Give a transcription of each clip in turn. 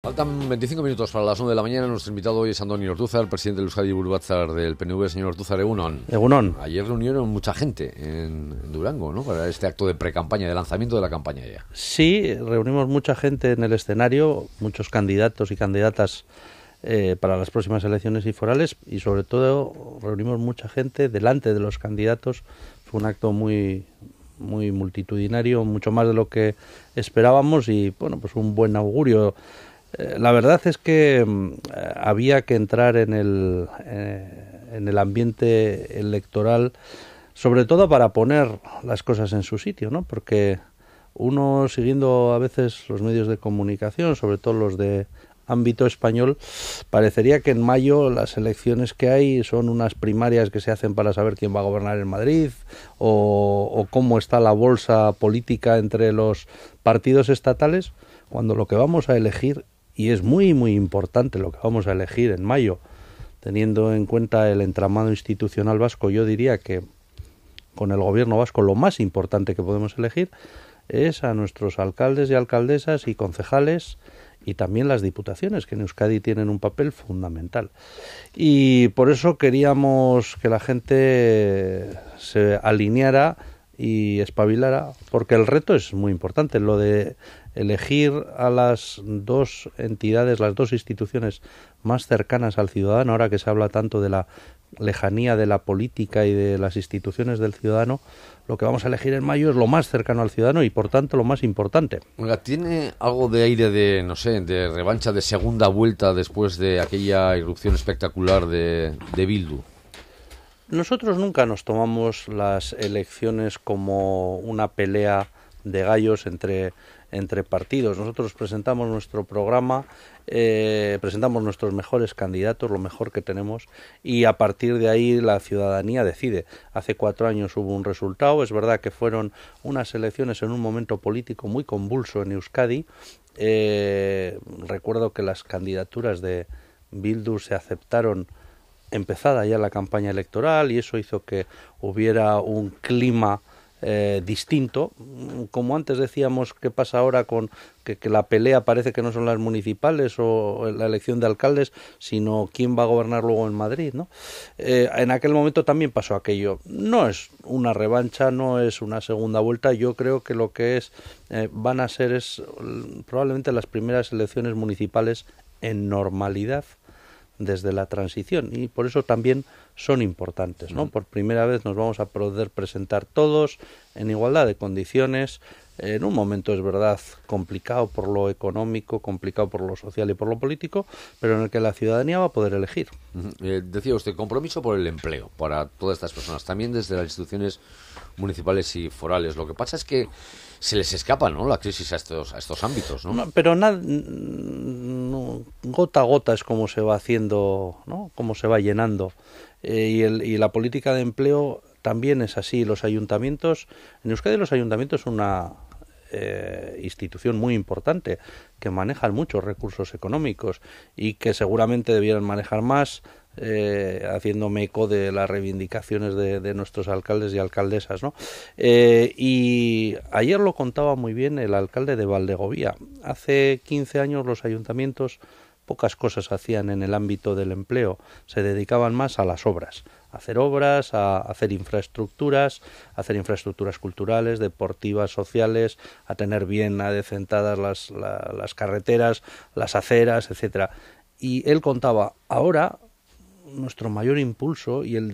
Faltan 25 minutos para las 9 de la mañana. Nuestro invitado hoy es Andoni Ortuzar, presidente del Euskadi Buru Batzar del PNV. Señor Ortuzar, Egunon. Egunon. Ayer reunieron mucha gente en Durango, ¿no?, para este acto de pre-campaña, de lanzamiento de la campaña ya. Sí, reunimos mucha gente en el escenario, muchos candidatos y candidatas para las próximas elecciones y forales, y sobre todo reunimos mucha gente delante de los candidatos. Fue un acto muy multitudinario, mucho más de lo que esperábamos y, bueno, pues un buen augurio. La verdad es que había que entrar en el ambiente electoral, sobre todo para poner las cosas en su sitio, ¿no? Porque uno, siguiendo a veces los medios de comunicación, sobre todo los de ámbito español, parecería que en mayo las elecciones que hay son unas primarias que se hacen para saber quién va a gobernar en Madrid o cómo está la bolsa política entre los partidos estatales, cuando lo que vamos a elegir, y es muy importante lo que vamos a elegir en mayo, teniendo en cuenta el entramado institucional vasco, yo diría que con el gobierno vasco lo más importante que podemos elegir es a nuestros alcaldes y alcaldesas y concejales, y también las diputaciones, que en Euskadi tienen un papel fundamental. Y por eso queríamos que la gente se alineara y espabilara, porque el reto es muy importante, lo de elegir a las dos entidades, las dos instituciones más cercanas al ciudadano. Ahora que se habla tanto de la lejanía de la política y de las instituciones del ciudadano, lo que vamos a elegir en mayo es lo más cercano al ciudadano y, por tanto, lo más importante. Oiga, ¿tiene algo de aire de, no sé, de revancha, de segunda vuelta después de aquella irrupción espectacular de Bildu? Nosotros nunca nos tomamos las elecciones como una pelea de gallos entre partidos. Nosotros presentamos nuestro programa, presentamos nuestros mejores candidatos, lo mejor que tenemos, y a partir de ahí la ciudadanía decide. Hace 4 años hubo un resultado, es verdad que fueron unas elecciones en un momento político muy convulso en Euskadi. Recuerdo que las candidaturas de Bildu se aceptaron empezada ya la campaña electoral, y eso hizo que hubiera un clima distinto. Como antes decíamos, ¿qué pasa ahora con que la pelea parece que no son las municipales o la elección de alcaldes, sino quién va a gobernar luego en Madrid, ¿no? En aquel momento también pasó aquello. No es una revancha, no es una segunda vuelta. Yo creo que lo que van a ser es probablemente las primeras elecciones municipales en normalidad desde la transición, y por eso también son importantes, ¿no? Por primera vez nos vamos a poder presentar todos en igualdad de condiciones, en un momento, es verdad, complicado por lo económico, complicado por lo social y por lo político, pero en el que la ciudadanía va a poder elegir. Decía usted, compromiso por el empleo para todas estas personas, también desde las instituciones municipales y forales. Lo que pasa es que se les escapa, ¿no?, la crisis a estos ámbitos, ¿no? Pero gota a gota es como se va haciendo, ¿no?, como se va llenando. Y la política de empleo también es así. Los ayuntamientos, en Euskadi los ayuntamientos son una institución muy importante, que manejan muchos recursos económicos y que seguramente debieran manejar más, haciéndome eco de las reivindicaciones de nuestros alcaldes y alcaldesas, ¿no? Y ayer lo contaba muy bien el alcalde de Valdegovía. Hace 15 años los ayuntamientos pocas cosas hacían en el ámbito del empleo, se dedicaban más a las obras, a hacer infraestructuras culturales, deportivas, sociales, a tener bien adecentadas las carreteras, las aceras, etcétera. Y él contaba, ahora nuestro mayor impulso y el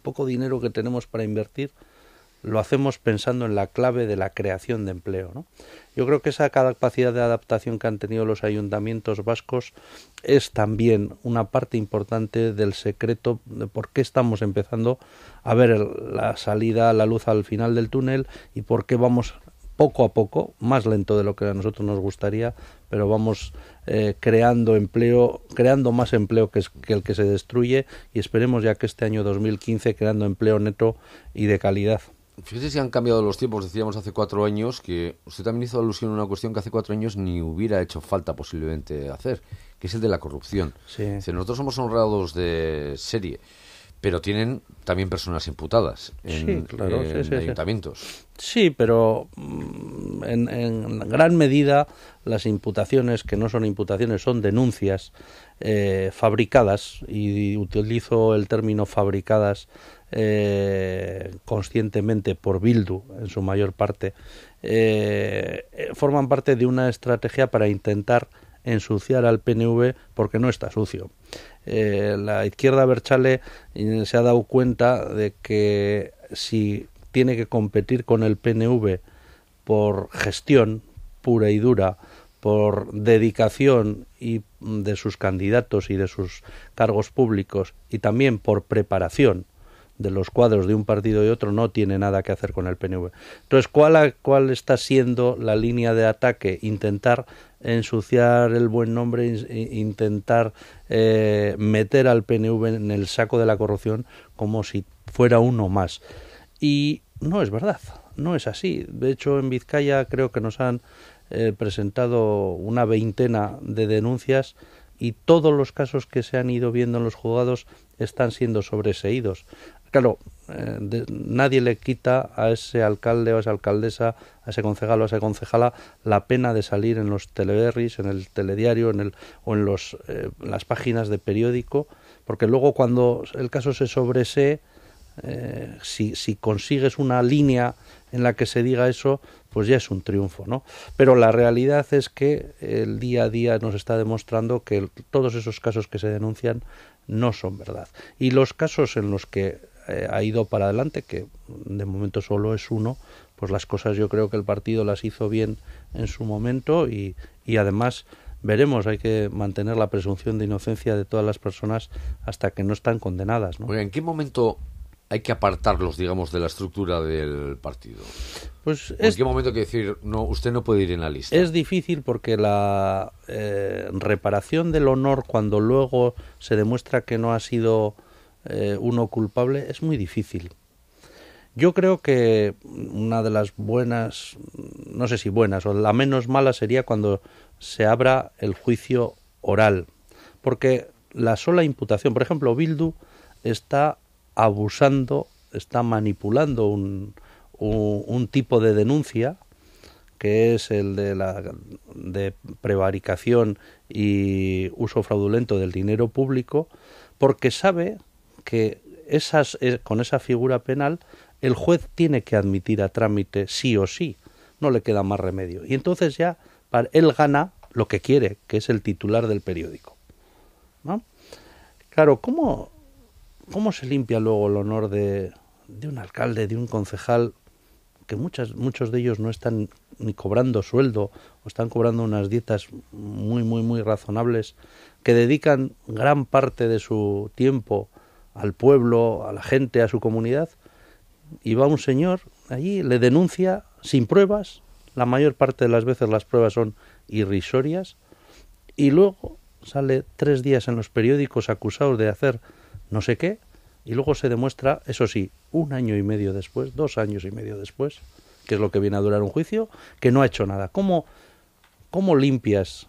poco dinero que tenemos para invertir, lo hacemos pensando en la clave de la creación de empleo, ¿no? Yo creo que esa capacidad de adaptación que han tenido los ayuntamientos vascos es también una parte importante del secreto de por qué estamos empezando a ver la salida, la luz al final del túnel, y por qué vamos poco a poco, más lento de lo que a nosotros nos gustaría, pero vamos creando más empleo que el que se destruye, y esperemos ya que este año 2015 creando empleo neto y de calidad. Fíjese si han cambiado los tiempos. Decíamos hace 4 años que usted también hizo alusión a una cuestión que hace 4 años ni hubiera hecho falta posiblemente hacer, que es el de la corrupción. Sí. Nosotros somos honrados de serie, pero tienen también personas imputadas Sí, claro, en ayuntamientos. Sí, pero en gran medida las imputaciones, que no son imputaciones, son denuncias fabricadas, y utilizo el término fabricadas conscientemente por Bildu en su mayor parte, forman parte de una estrategia para intentar ensuciar al PNV porque no está sucio. La izquierda abertzale se ha dado cuenta de que si tiene que competir con el PNV por gestión pura y dura, por dedicación y de sus candidatos y de sus cargos públicos, y también por preparación de los cuadros de un partido y otro, no tiene nada que hacer con el PNV. Entonces, ¿cuál está siendo la línea de ataque? Intentar ensuciar el buen nombre, intentar meter al PNV en el saco de la corrupción como si fuera uno más. Y no es verdad, no es así. De hecho, en Vizcaya creo que nos han presentado una veintena de denuncias, y todos los casos que se han ido viendo en los juzgados están siendo sobreseídos. Claro, nadie le quita a ese alcalde o a esa alcaldesa, a ese concejal o a esa concejala, la pena de salir en los teleberris, en el telediario, o en las páginas de periódico, porque luego cuando el caso se sobresee, si consigues una línea en la que se diga eso, pues ya es un triunfo, ¿no? Pero la realidad es que el día a día nos está demostrando que todos esos casos que se denuncian no son verdad. Y los casos en los que ha ido para adelante, que de momento solo es uno, pues las cosas yo creo que el partido las hizo bien en su momento, y además veremos, hay que mantener la presunción de inocencia de todas las personas hasta que no están condenadas, ¿no? Oiga, ¿en qué momento hay que apartarlos, digamos, de la estructura del partido? Pues ¿En qué momento hay que decir, no, usted no puede ir en la lista? Es difícil porque la reparación del honor, cuando luego se demuestra que no ha sido uno culpable, es muy difícil. Yo creo que una de las buenas, no sé si buenas, o la menos mala sería cuando se abra el juicio oral, porque la sola imputación, por ejemplo, Bildu está abusando, está manipulando un tipo de denuncia, que es el de prevaricación y uso fraudulento del dinero público, porque sabe que con esa figura penal el juez tiene que admitir a trámite sí o sí, no le queda más remedio. Y entonces ya él gana lo que quiere, que es el titular del periódico, ¿no? Claro, ¿cómo se limpia luego el honor de un alcalde, de un concejal, que muchos de ellos no están ni cobrando sueldo, o están cobrando unas dietas muy, muy, muy razonables, que dedican gran parte de su tiempo al pueblo, a la gente, a su comunidad, y va un señor allí, le denuncia sin pruebas, la mayor parte de las veces las pruebas son irrisorias, y luego sale 3 días en los periódicos acusados de hacer no sé qué, y luego se demuestra, eso sí, 1 año y medio después, 2 años y medio después, que es lo que viene a durar un juicio, que no ha hecho nada. ¿Cómo limpias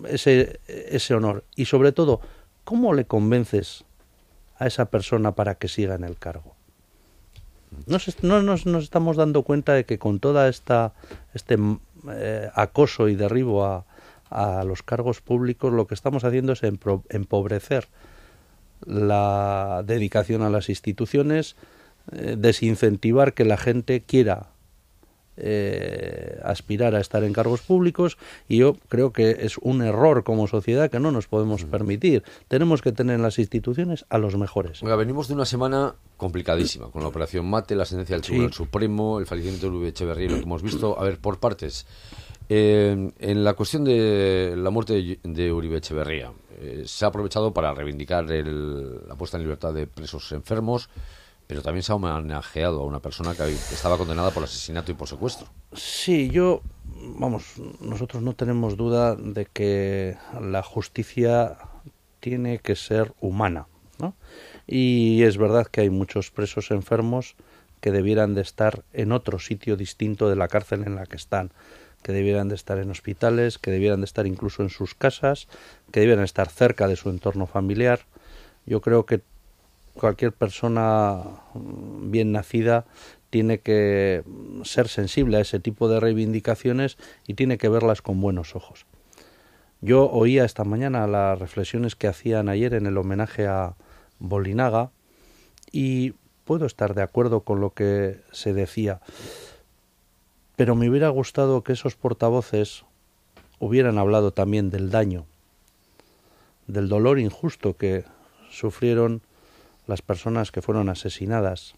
ese honor? Y sobre todo, ¿cómo le convences a esa persona para que siga en el cargo? No nos estamos dando cuenta de que con toda este acoso y derribo a los cargos públicos, lo que estamos haciendo es empobrecer la dedicación a las instituciones, desincentivar que la gente quiera aspirar a estar en cargos públicos, y yo creo que es un error como sociedad que no nos podemos permitir. Tenemos que tener en las instituciones a los mejores. Oiga, venimos de una semana complicadísima, con la operación Mate, la sentencia del Tribunal Supremo, el fallecimiento de Uribe Etxebarria, lo que hemos visto. A ver, por partes. En la cuestión de la muerte de Uribe Etxebarria, se ha aprovechado para reivindicar la puesta en libertad de presos enfermos, pero también se ha homenajeado a una persona que estaba condenada por asesinato y por secuestro. Sí, nosotros no tenemos duda de que la justicia tiene que ser humana, ¿no? Y es verdad que hay muchos presos enfermos que debieran de estar en otro sitio distinto de la cárcel en la que están, que debieran de estar en hospitales, que debieran de estar incluso en sus casas, que debieran estar cerca de su entorno familiar. Yo creo que cualquier persona bien nacida tiene que ser sensible a ese tipo de reivindicaciones y tiene que verlas con buenos ojos. Yo oía esta mañana las reflexiones que hacían ayer en el homenaje a Bolinaga y puedo estar de acuerdo con lo que se decía, pero me hubiera gustado que esos portavoces hubieran hablado también del daño, del dolor injusto que sufrieron las personas que fueron asesinadas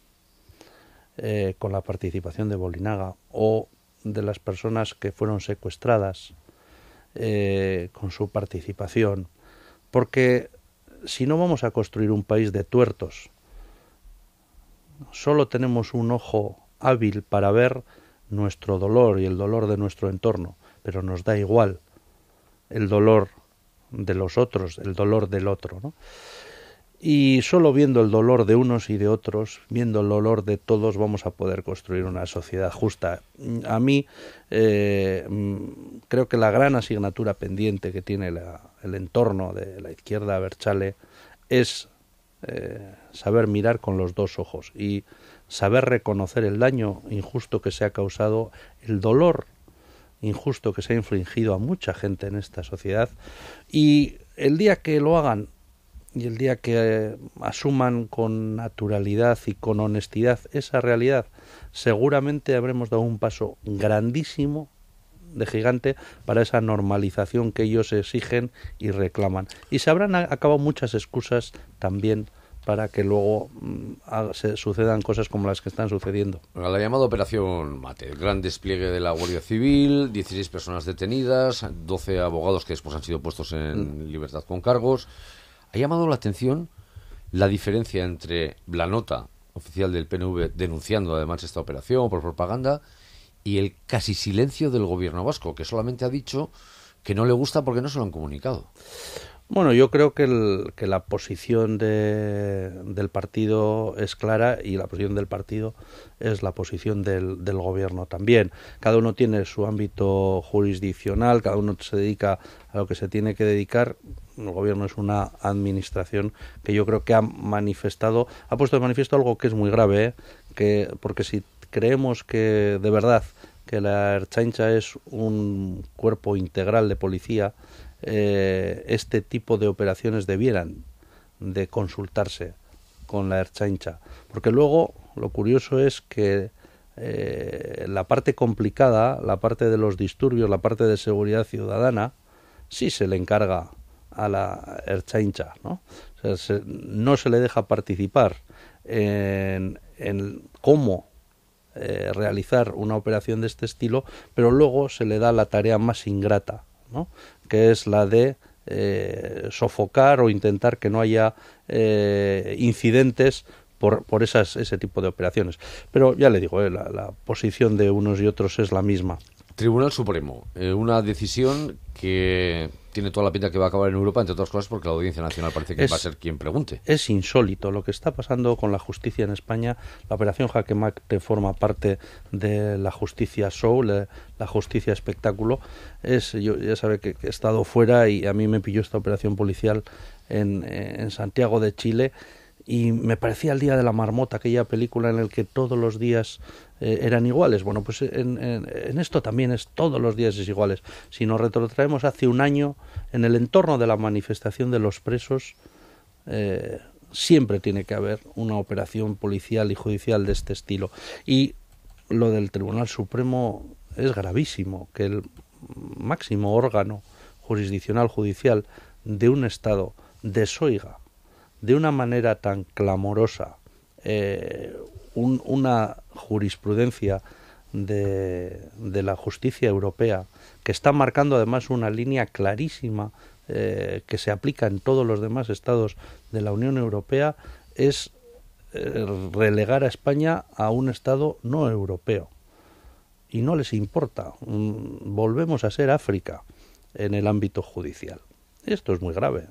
con la participación de Bolinaga, o de las personas que fueron secuestradas con su participación, porque si no vamos a construir un país de tuertos, solo tenemos un ojo hábil para ver nuestro dolor y el dolor de nuestro entorno, pero nos da igual el dolor de los otros, el dolor del otro, ¿no? Y solo viendo el dolor de unos y de otros, viendo el dolor de todos, vamos a poder construir una sociedad justa. A mí creo que la gran asignatura pendiente que tiene el entorno de la izquierda abertzale es saber mirar con los dos ojos y saber reconocer el daño injusto que se ha causado, el dolor injusto que se ha infligido a mucha gente en esta sociedad, y el día que lo hagan y el día que asuman con naturalidad y con honestidad esa realidad, seguramente habremos dado un paso grandísimo, de gigante, para esa normalización que ellos exigen y reclaman. Y se habrán acabado muchas excusas también para que luego se sucedan cosas como las que están sucediendo. Bueno, la llamada Operación Mate, el gran despliegue de la Guardia Civil, 16 personas detenidas, 12 abogados que después han sido puestos en libertad con cargos. Ha llamado la atención la diferencia entre la nota oficial del PNV denunciando además esta operación por propaganda y el casi silencio del gobierno vasco, que solamente ha dicho que no le gusta porque no se lo han comunicado. Bueno, yo creo que la posición del partido es clara, y la posición del partido es la posición del gobierno también. Cada uno tiene su ámbito jurisdiccional, cada uno se dedica a lo que se tiene que dedicar. El gobierno es una administración que yo creo que ha puesto de manifiesto algo que es muy grave, porque si creemos que de verdad que la Ertzaintza es un cuerpo integral de policía, este tipo de operaciones debieran de consultarse con la Ertzaintza, porque luego lo curioso es que la parte complicada, la parte de los disturbios, la parte de seguridad ciudadana, sí se le encarga a la Ertzaintza, ¿no? O sea, no se le deja participar en cómo realizar una operación de este estilo, pero luego se le da la tarea más ingrata, ¿no? Que es la de sofocar o intentar que no haya incidentes por ese tipo de operaciones. Pero ya le digo, la posición de unos y otros es la misma. Tribunal Supremo, una decisión que tiene toda la pinta que va a acabar en Europa, entre otras cosas porque la Audiencia Nacional parece que va a ser quien pregunte. Es insólito lo que está pasando con la justicia en España. La operación Jaque Mate forma parte de la justicia show, la justicia espectáculo. Yo ya sabe que he estado fuera y a mí me pilló esta operación policial en Santiago de Chile, y me parecía El día de la marmota, aquella película en la que todos los días eran iguales. Bueno, pues en esto también es todos los días es iguales. Si nos retrotraemos hace un año, en el entorno de la manifestación de los presos, siempre tiene que haber una operación policial y judicial de este estilo. Y lo del Tribunal Supremo es gravísimo, que el máximo órgano jurisdiccional judicial de un Estado desoiga de una manera tan clamorosa una jurisprudencia de la justicia europea, que está marcando además una línea clarísima que se aplica en todos los demás estados de la Unión Europea, es relegar a España a un estado no europeo. Y no les importa. Volvemos a ser África en el ámbito judicial. Esto es muy grave.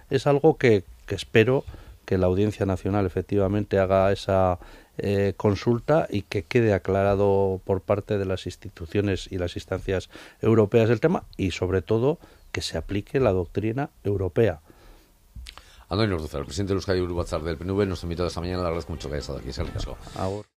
Es algo que espero que la Audiencia Nacional efectivamente haga esa consulta y que quede aclarado por parte de las instituciones y las instancias europeas el tema, y sobre todo que se aplique la doctrina europea. Antonio Ortuzar, el presidente de Euskadi Buru Batzar del PNV, nuestro invitado esta mañana. Le agradezco mucho que haya estado aquí. Se lo Agur.